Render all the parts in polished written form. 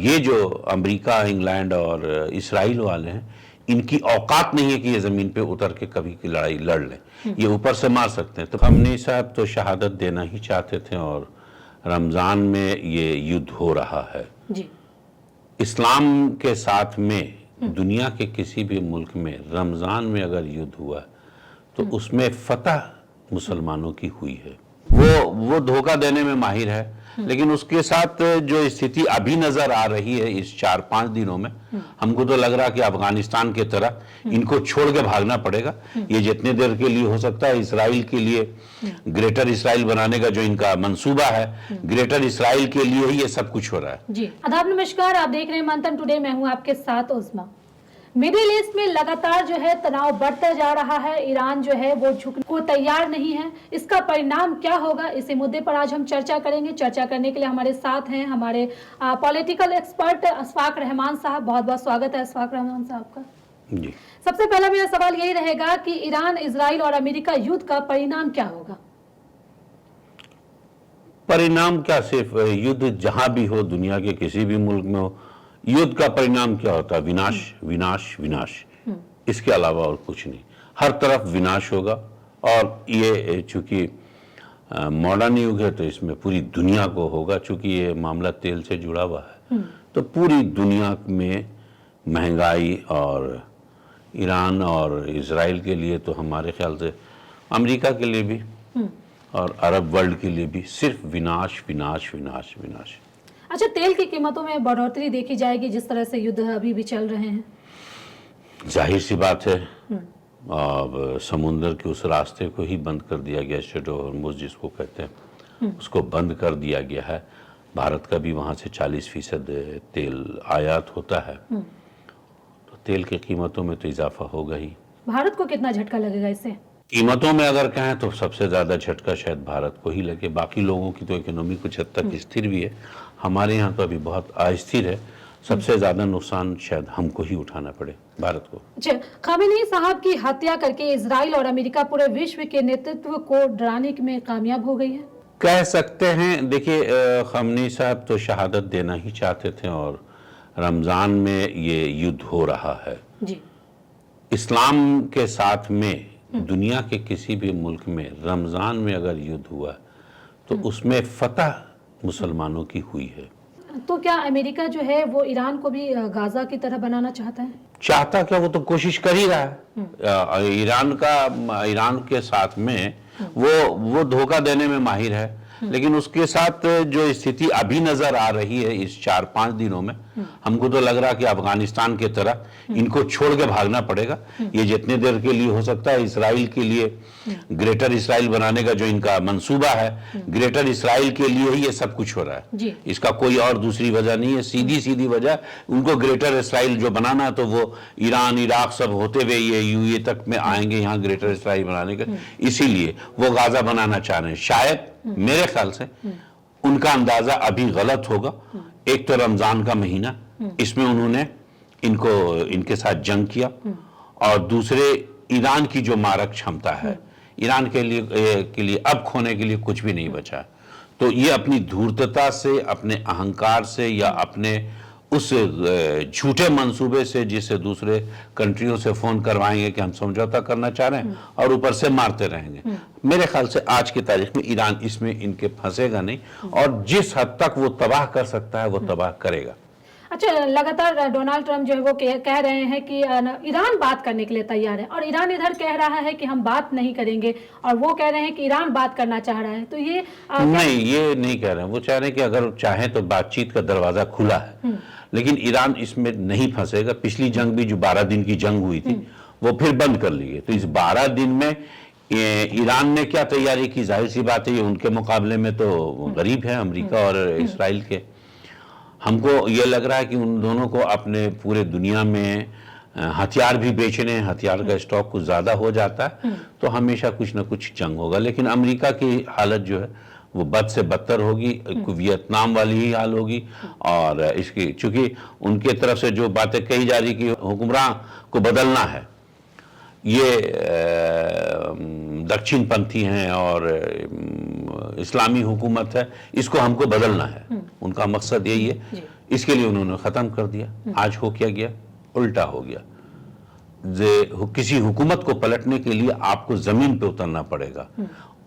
ये जो America, England और इसराइल वाले हैं, इनकी औकात नहीं है कि ये ज़मीन पे उतर के कभी की लड़ाई लड़ लें। ये ऊपर से मार सकते हैं। तो खamenei साहब तो शहादत देना ही चाहते थे और रमज़ान में ये युद्ध हो रहा है जी। इस्लाम के साथ में दुनिया के किसी भी मुल्क में रमज़ान में अगर युद्ध हुआ तो उसमें फतह मुसलमानों की हुई है। वो धोखा देने में माहिर है, लेकिन उसके साथ जो स्थिति अभी नजर आ रही है इस 4-5 दिनों में, हमको तो लग रहा कि अफगानिस्तान की तरह इनको छोड़ के भागना पड़ेगा। ये जितने देर के लिए हो सकता है, इसराइल के लिए ग्रेटर इसराइल बनाने का जो इनका मंसूबा है, ग्रेटर इसराइल के लिए ही ये सब कुछ हो रहा है। जी, आदाब, नमस्कार, आप देख रहे हैं मंथन टुडे। मैं हूं आपके साथ उस्मा। मिडिल ईस्ट में लगातार जो है तनाव बढ़ता जा रहा है। ईरान जो है वो झुकने को तैयार नहीं है। इसका परिणाम क्या होगा, इसी मुद्दे पर आज हम चर्चा करेंगे। चर्चा करने के लिए हमारे साथ हैं हमारे पॉलिटिकल एक्सपर्ट अशफाक रहमान साहब। बहुत बहुत स्वागत है अशफाक रहमान साहब का। जी। सबसे पहला मेरा सवाल यही रहेगा कि ईरान, इजराइल और अमेरिका युद्ध का परिणाम क्या होगा? परिणाम क्या, सिर्फ युद्ध जहां भी हो, दुनिया के किसी भी मुल्क में हो, युद्ध का परिणाम क्या होता है? विनाश, विनाश, विनाश। इसके अलावा और कुछ नहीं। हर तरफ विनाश होगा। और ये चूंकि मॉडर्न युग है तो इसमें पूरी दुनिया को होगा। चूंकि ये मामला तेल से जुड़ा हुआ है तो पूरी दुनिया में महंगाई, और ईरान और इजराइल के लिए तो हमारे ख्याल से अमेरिका के लिए भी और अरब वर्ल्ड के लिए भी सिर्फ विनाश, विनाश, विनाश, विनाश। अच्छा, तेल की कीमतों में बढ़ोतरी देखी जाएगी जिस तरह से युद्ध अभी भी चल रहे हैं? जाहिर सी बात है। अब समुंदर के उस रास्ते को ही बंद कर दिया गया, स्ट्रेट ऑफ हॉर्मुज़ जिसको कहते हैं, उसको बंद कर दिया गया है। भारत का भी वहाँ से 40% तेल आयात होता है। तो तेल की कीमतों में तो इजाफा होगा ही। भारत को कितना झटका लगेगा इससे? कीमतों में अगर कहें तो सबसे ज़्यादा झटका शायद भारत को ही लगे। बाकी लोगों की तो इकोनॉमी कुछ हद तक स्थिर भी है, हमारे यहाँ तो अभी बहुत अस्थिर है। सबसे ज़्यादा नुकसान शायद हमको ही उठाना पड़े, भारत को। खamenei साहब की हत्या करके इजराइल और अमेरिका पूरे विश्व के नेतृत्व को डराने में कामयाब हो गई है, कह सकते हैं। देखिए, खamenei साहब तो शहादत देना ही चाहते थे और रमज़ान में ये युद्ध हो रहा है जी। इस्लाम के साथ में दुनिया के किसी भी मुल्क में रमज़ान में अगर युद्ध हुआ तो उसमें फतह मुसलमानों की हुई है। तो क्या अमेरिका जो है वो ईरान को भी गाजा की तरह बनाना चाहता है? चाहता क्या, वो तो कोशिश कर ही रहा है। ईरान के साथ में वो धोखा देने में माहिर है, लेकिन उसके साथ जो स्थिति अभी नजर आ रही है इस 4-5 दिनों में, हमको तो लग रहा कि अफगानिस्तान की तरह इनको छोड़ के भागना पड़ेगा। ये जितने देर के लिए हो सकता है, इसराइल के लिए ग्रेटर इसराइल बनाने का जो इनका मंसूबा है, ग्रेटर इसराइल के लिए ही ये सब कुछ हो रहा है। इसका कोई और दूसरी वजह नहीं है। सीधी सीधी वजह, उनको ग्रेटर इसराइल जो बनाना है तो वो ईरान, इराक सब होते हुए ये यूए तक में आएंगे यहाँ ग्रेटर इसराइल बनाने का। इसीलिए वो गाजा बनाना चाह रहे हैं। शायद मेरे ख्याल से उनका अंदाजा अभी गलत होगा। एक तो रमजान का महीना, इसमें उन्होंने इनके साथ जंग किया, और दूसरे ईरान की जो मारक क्षमता है, ईरान के लिए अब खोने के लिए कुछ भी नहीं बचा। तो ये अपनी धूर्तता से, अपने अहंकार से, या अपने उस झूठे मंसूबे से जिससे दूसरे कंट्रियों से फोन करवाएंगे कि हम समझौता करना चाह रहे हैं, और ऊपर से मारते रहेंगे। मेरे ख्याल से आज की तारीख में ईरान इसमें इनके फंसेगा नहीं, और जिस हद तक वो तबाह कर सकता है वो तबाह करेगा। अच्छा, लगातार डोनाल्ड ट्रंप जो है वो कह रहे हैं कि ईरान बात करने के लिए तैयार है, और ईरान इधर कह रहा है कि हम बात नहीं करेंगे, और वो कह रहे हैं कि ईरान बात करना चाह रहा है। तो ये नहीं, ये नहीं कह रहे हैं। वो चाह रहे हैं कि अगर चाहें तो बातचीत का दरवाजा खुला है, लेकिन ईरान इसमें नहीं फंसेगा। पिछली जंग भी जो 12 दिन की जंग हुई थी वो फिर बंद कर ली गई। तो इस 12 दिन में ईरान ने क्या तैयारी की, जाहिर सी बात है उनके मुकाबले में तो गरीब है अमेरिका और इसराइल के। हमको ये लग रहा है कि उन दोनों को अपने पूरे दुनिया में हथियार भी बेचने हैं, हथियार का स्टॉक कुछ ज़्यादा हो जाता है तो हमेशा कुछ ना कुछ जंग होगा। लेकिन अमेरिका की हालत जो है वो बद से बदतर होगी, वियतनाम वाली ही हाल होगी। और इसकी चूंकि उनके तरफ से जो बातें कही जा रही कि हुक्मरान को बदलना है, ये दक्षिण पंथी हैं और इस्लामी हुकूमत है, इसको हमको बदलना है। उनका मकसद यही है। इसके लिए उन्होंने खत्म कर दिया। आज हो क्या गया, उल्टा हो गया। किसी हुकूमत को पलटने के लिए आपको जमीन पे उतरना पड़ेगा,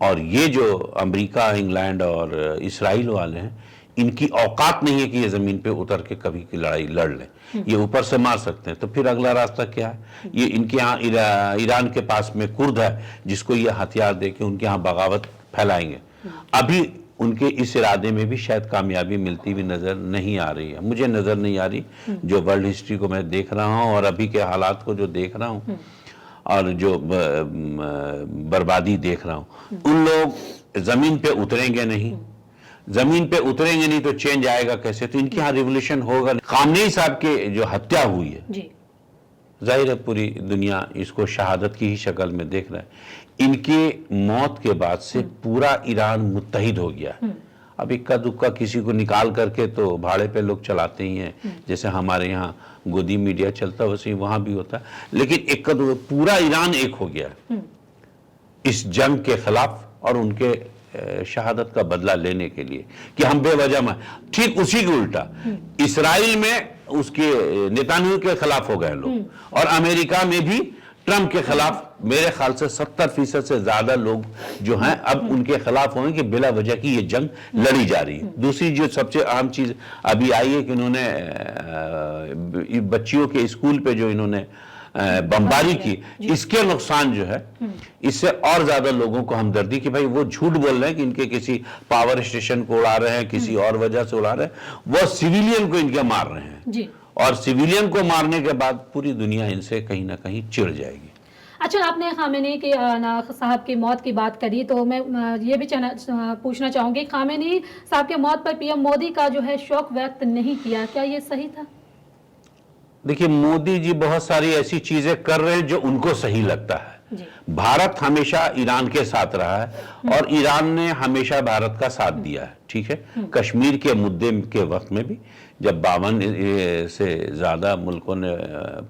और ये जो अमेरिका, इंग्लैंड और इसराइल वाले हैं, इनकी औकात नहीं है कि ये जमीन पे उतर के कभी की लड़ाई लड़ लें। ये ऊपर से मार सकते हैं, तो फिर अगला रास्ता क्या है? ये इनके यहाँ ईरान के पास में कुर्द है, जिसको ये हथियार देके उनके यहाँ बगावत फैलाएंगे। अभी उनके इस इरादे में भी शायद कामयाबी मिलती हुई नजर नहीं आ रही है, मुझे नजर नहीं आ रही। जो वर्ल्ड हिस्ट्री को मैं देख रहा हूँ और अभी के हालात को जो देख रहा हूँ और जो बर्बादी देख रहा हूँ, उन लोग जमीन पे उतरेंगे नहीं। जमीन पे उतरेंगे नहीं तो चेंज आएगा कैसे? तो इनके यहाँ रिवोल्यूशन होगा। खामनेई साहब के जो हत्या हुई है जी, जाहिर है पूरी दुनिया इसको शहादत की ही शक्ल में देख रहा है। इनके मौत के बाद से पूरा ईरान मुत्तहिद हो गया। अब इक्का दुक्का किसी को निकाल करके तो भाड़े पे लोग चलाते ही हैं, जैसे हमारे यहाँ गोदी मीडिया चलता है वैसे ही वहां भी होता है। लेकिन इक्का दुक्का पूरा ईरान एक हो गया इस जंग के खिलाफ और उनके शहादत का बदला लेने के लिए कि हम बेवजह में। ठीक उसी के उल्टा इसराइल में उसके नेतान्याहू के खिलाफ हो गए लोग, और अमेरिका में भी ट्रंप के खिलाफ मेरे ख्याल से 70% से ज्यादा लोग जो हैं अब उनके खिलाफ होंगे कि बिला वजह की ये जंग लड़ी जा रही है। दूसरी जो सबसे अहम चीज अभी आई है कि इन्होंने बच्चियों के स्कूल पे जो इन्होंने बमबारी की, इसके नुकसान जो है, इससे और ज्यादा लोगों को हमदर्दी कि भाई वो झूठ बोल रहे हैं कि इनके किसी पावर स्टेशन को उड़ा रहे हैं, किसी और वजह से उड़ा रहे हैं, वो सिविलियन को इनके मार रहे हैं जी। और सिविलियन को मारने के बाद पूरी दुनिया इनसे कहीं ना कहीं चिढ़ जाएगी। अच्छा, आपने खामेनी के साहब की मौत की बात करी, तो मैं ये भी पूछना चाहूंगी, खामेनी साहब के मौत पर पीएम मोदी का जो है शोक व्यक्त नहीं किया, क्या ये सही था? देखिए, मोदी जी बहुत सारी ऐसी चीजें कर रहे हैं जो उनको सही लगता है। भारत हमेशा ईरान के साथ रहा है और ईरान ने हमेशा भारत का साथ दिया है, ठीक है। कश्मीर के मुद्दे के वक्त में भी जब 52 से ज्यादा मुल्कों ने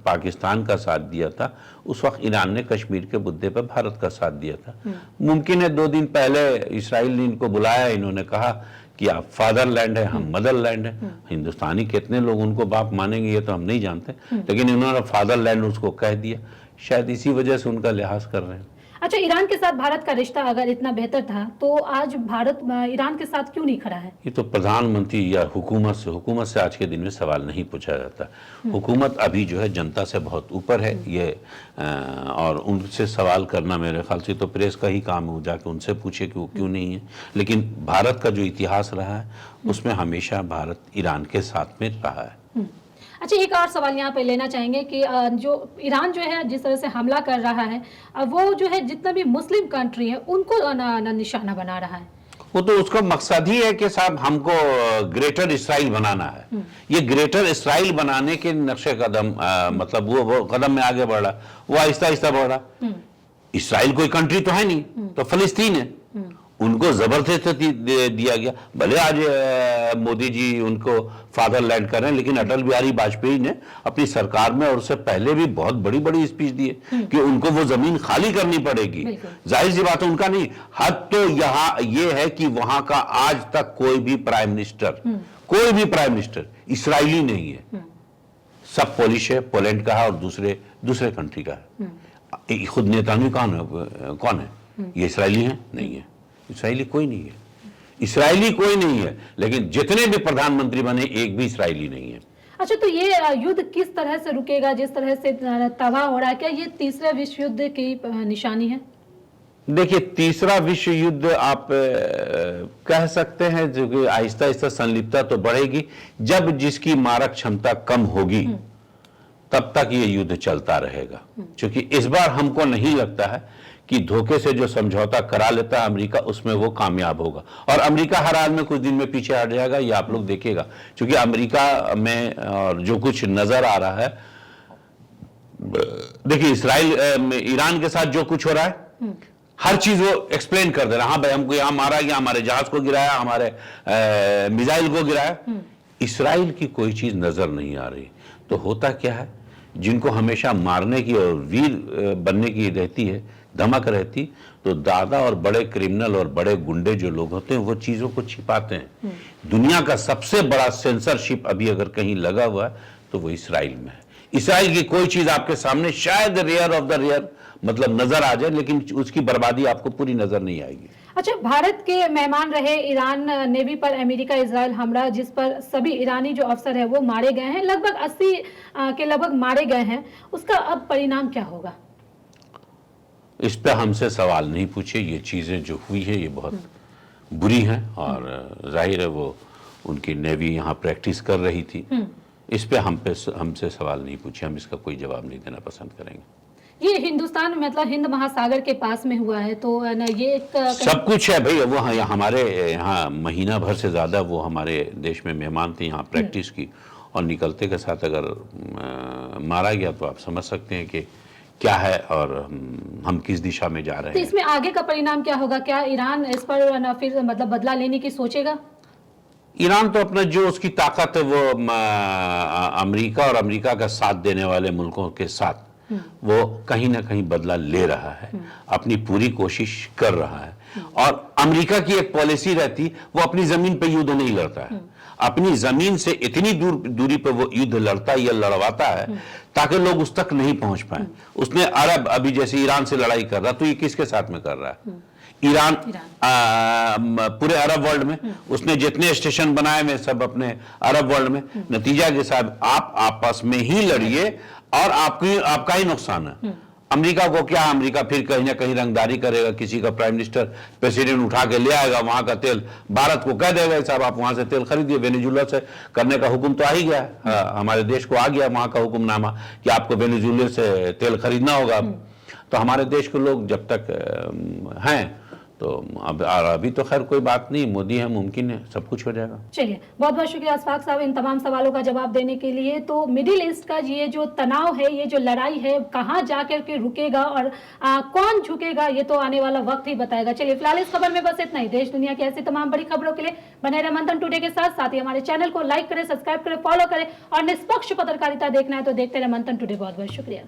पाकिस्तान का साथ दिया था, उस वक्त ईरान ने कश्मीर के मुद्दे पर भारत का साथ दिया था। मुमकिन है 2 दिन पहले इसराइल ने इनको बुलाया, इन्होंने कहा कि आप फादरलैंड है, हम मदरलैंड है। हिंदुस्तानी कितने लोग उनको बाप मानेंगे ये तो हम नहीं जानते, लेकिन इन्होंने फादरलैंड उसको कह दिया। शायद इसी वजह से उनका लिहाज कर रहे हैं। अच्छा, ईरान के साथ भारत का रिश्ता अगर इतना बेहतर था तो आज भारत ईरान के साथ क्यों नहीं खड़ा है? ये तो प्रधानमंत्री या हुकूमत से आज के दिन में सवाल नहीं पूछा जाता। हुकूमत अभी जो है जनता से बहुत ऊपर है, ये और उनसे सवाल करना मेरे ख्याल से तो प्रेस का ही काम है, जाके उनसे पूछे कि वो क्यों नहीं है। लेकिन भारत का जो इतिहास रहा है उसमें हमेशा भारत ईरान के साथ में रहा है। अच्छा, एक और सवाल यहाँ पे लेना चाहेंगे कि जो ईरान जो है जिस तरह से हमला कर रहा है, वो जो है जितना भी मुस्लिम कंट्री है उनको निशाना बना रहा है। वो तो उसका मकसद ही है कि साहब हमको ग्रेटर इसराइल बनाना है। ये ग्रेटर इसराइल बनाने के नक्शे कदम मतलब वो कदम में आगे बढ़ रहा, वो आहिस्ता आहिस्ता बढ़ रहा। इसराइल कोई कंट्री तो है नहीं, तो फलस्तीन है, उनको जबरदस्ती दिया गया। भले आज मोदी जी उनको फादरलैंड कर रहे हैं, लेकिन अटल बिहारी वाजपेयी ने अपनी सरकार में और उससे पहले भी बहुत बड़ी बड़ी स्पीच दी है कि उनको वो जमीन खाली करनी पड़ेगी। जाहिर सी बात है, उनका नहीं हद तो यहाँ ये है कि वहां का आज तक कोई भी प्राइम मिनिस्टर इसराइली नहीं है। सब पोलिश है, पोलैंड का है और दूसरे कंट्री का है। खुद नेतान्याहू कौन है? ये इसराइली है? नहीं है, इसराइली कोई नहीं है। लेकिन जितने भी प्रधानमंत्री बने एक भी इसराइली नहीं है। अच्छा, तो ये युद्ध किस तरह से रुकेगा जिस तरह से तबाह हो रहा है? क्या ये तीसरे विश्व युद्ध की निशानी है? देखिए, तीसरा विश्व युद्ध आप कह सकते हैं, जो कि आहिस्ता आहिस्ता संलिप्तता तो बढ़ेगी। जब जिसकी मारक क्षमता कम होगी तब तक ये युद्ध चलता रहेगा। क्योंकि इस बार हमको नहीं लगता है कि धोखे से जो समझौता करा लेता है अमेरिका, उसमें वो कामयाब होगा। और अमेरिका हर हाल में कुछ दिन में पीछे हट जाएगा, ये आप लोग देखिएगा। क्योंकि अमेरिका में और जो कुछ नजर आ रहा है, देखिए इसराइल ईरान के साथ जो कुछ हो रहा है, हर चीज वो एक्सप्लेन कर दे रहा है। हाँ भाई, हमको यहां मारा गया, हमारे जहाज को गिराया, हमारे मिसाइल को गिराया। इसराइल की कोई चीज नजर नहीं आ रही। तो होता क्या है, जिनको हमेशा मारने की और वीर बनने की रहती है, धमक रहती तो ज़्यादा और बड़े क्रिमिनल और बड़े गुंडे जो लोग होते हैं वो चीज़ों को छिपाते हैं। दुनिया का सबसे बड़ा सेंसरशिप अभी अगर कहीं लगा हुआ है तो वो इसराइल में है। इसराइल की कोई चीज़ आपके सामने शायद रेयर ऑफ द रेयर मतलब नजर आ जाए, लेकिन उसकी बर्बादी आपको पूरी नजर नहीं आएगी। अच्छा, भारत के मेहमान रहे ईरान नेवी पर अमेरिका इजराइल हमला, जिस पर सभी ईरानी जो अफसर है वो मारे गए हैं, लगभग 80 के लगभग मारे गए हैं, उसका अब परिणाम क्या होगा? इस पे हमसे सवाल नहीं पूछे। ये चीज़ें जो हुई है ये बहुत बुरी हैं और जाहिर है वो उनकी नेवी यहाँ प्रैक्टिस कर रही थी। इस पे हमसे सवाल नहीं पूछे, हम इसका कोई जवाब नहीं देना पसंद करेंगे। ये हिंदुस्तान मतलब हिंद महासागर के पास में हुआ है तो ना ये एक सब कुछ है भाई। वो हमारे यहाँ महीना भर से ज़्यादा वो हमारे देश में मेहमान थे, यहाँ प्रैक्टिस की और निकलते के साथ अगर मारा गया तो आप समझ सकते हैं कि क्या है और हम किस दिशा में जा रहे हैं। तो इसमें आगे का परिणाम क्या होगा? क्या ईरान इस पर ना फिर मतलब बदला लेने की सोचेगा? ईरान तो अपना जो उसकी ताकत है वो अमेरिका और अमेरिका का साथ देने वाले मुल्कों के साथ वो कहीं ना कहीं बदला ले रहा है, अपनी पूरी कोशिश कर रहा है। और अमेरिका की एक पॉलिसी रहती, वो अपनी जमीन पे युद्ध नहीं लड़ता है, अपनी जमीन से इतनी दूरी पे वो युद्ध लड़ता या लड़वाता है ताकि लोग उस तक नहीं पहुंच पाए। उसने अरब अभी जैसे ईरान से लड़ाई कर रहा, तो ये किसके साथ में कर रहा है? ईरान पूरे अरब वर्ल्ड में उसने जितने स्टेशन बनाए में सब अपने अरब वर्ल्ड में। नतीजा के साथ आप आपस में ही लड़िए और आपका ही नुकसान है। अमेरिका को क्या, अमेरिका फिर कहीं ना कहीं रंगदारी करेगा, किसी का प्राइम मिनिस्टर प्रेसिडेंट उठा के ले आएगा, वहां का तेल भारत को कह देगा साहब आप वहां से तेल खरीदिए। वेनेजुला से करने का हुक्म तो आ ही गया, हमारे देश को आ गया वहां का हुक्मनामा कि आपको वेनेजुला से तेल खरीदना होगा। तो हमारे देश के लोग जब तक हैं तो अब अभी तो खैर कोई बात नहीं, मोदी है, मुमकिन है, सब कुछ हो जाएगा। चलिए, बहुत बहुत शुक्रिया अशफाक साहब इन तमाम सवालों का जवाब देने के लिए। तो मिडिल ईस्ट का ये जो तनाव है, ये जो लड़ाई है, कहाँ जाकर के रुकेगा और कौन झुकेगा, ये तो आने वाला वक्त ही बताएगा। चलिए, फिलहाल इस खबर में बस इतना ही। देश दुनिया की ऐसी तमाम बड़ी खबरों के लिए बने रहे मंथन टुडे के साथ ही हमारे चैनल को लाइक करें, सब्सक्राइब करें, फॉलो करें और निष्पक्ष पत्रकारिता देखना है तो देखते रहे मंथन टुडे। बहुत बहुत शुक्रिया।